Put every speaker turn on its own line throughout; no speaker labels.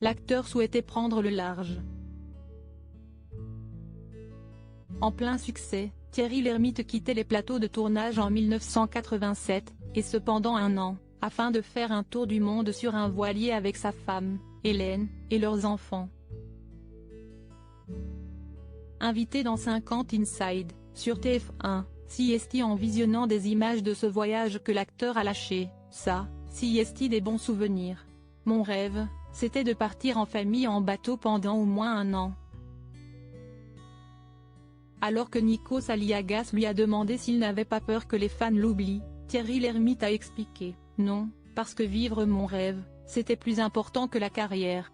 l'acteur souhaitait prendre le large. En plein succès, Thierry Lhermitte quittait les plateaux de tournage en 1987, et cependant un an, afin de faire un tour du monde sur un voilier avec sa femme, Hélène, et leurs enfants. Invité dans 50 Inside, sur TF1, si en visionnant des images de ce voyage que l'acteur a lâché, ça, si des bons souvenirs. Mon rêve, c'était de partir en famille en bateau pendant au moins un an. Alors que Nikos Aliagas lui a demandé s'il n'avait pas peur que les fans l'oublient, Thierry Lhermitte a expliqué « Non, parce que vivre mon rêve, c'était plus important que la carrière.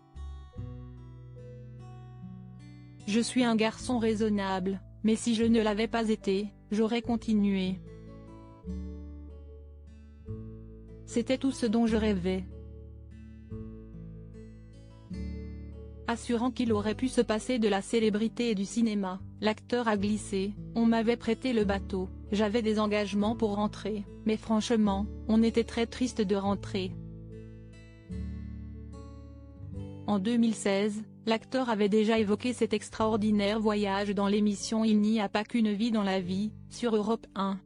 Je suis un garçon raisonnable, mais si je ne l'avais pas été, j'aurais continué. C'était tout ce dont je rêvais. » Assurant qu'il aurait pu se passer de la célébrité et du cinéma, l'acteur a glissé « On m'avait prêté le bateau, j'avais des engagements pour rentrer, mais franchement, on était très triste de rentrer. » En 2016, l'acteur avait déjà évoqué cet extraordinaire voyage dans l'émission Il n'y a pas qu'une vie dans la vie, sur Europe 1.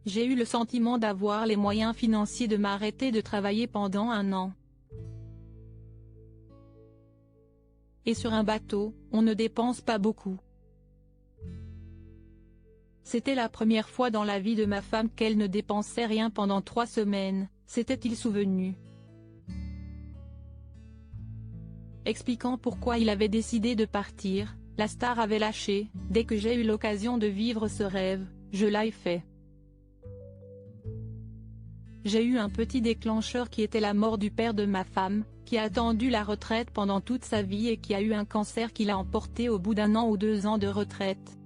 J'ai eu le sentiment d'avoir les moyens financiers de m'arrêter de travailler pendant un an. Et sur un bateau, on ne dépense pas beaucoup. C'était la première fois dans la vie de ma femme qu'elle ne dépensait rien pendant 3 semaines, s'était-il souvenu. Expliquant pourquoi il avait décidé de partir, la star avait lâché « Dès que j'ai eu l'occasion de vivre ce rêve, je l'ai fait. J'ai eu un petit déclencheur qui était la mort du père de ma femme, qui a attendu la retraite pendant toute sa vie et qui a eu un cancer qui l'a emporté au bout d'1 an ou 2 ans de retraite. »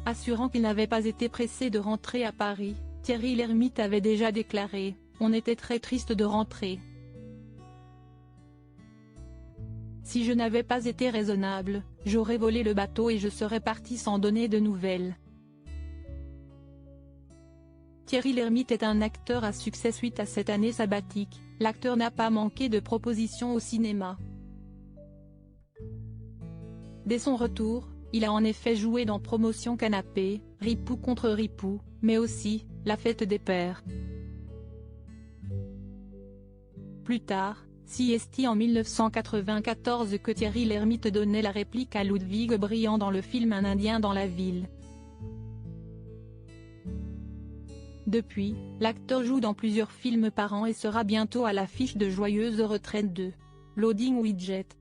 Assurant qu'il n'avait pas été pressé de rentrer à Paris, Thierry Lhermitte avait déjà déclaré « On était très triste de rentrer. Si je n'avais pas été raisonnable, j'aurais volé le bateau et je serais parti sans donner de nouvelles. » Thierry Lhermitte est un acteur à succès suite à cette année sabbatique, l'acteur n'a pas manqué de propositions au cinéma. Dès son retour, il a en effet joué dans Promotion Canapé, Ripou contre Ripou, mais aussi, La fête des pères. Plus tard, c'est en 1994 que Thierry Lhermitte donnait la réplique à Ludwig Briand dans le film Un Indien dans la ville. Depuis, l'acteur joue dans plusieurs films par an et sera bientôt à l'affiche de Joyeuse retraite 2. Loading Widget.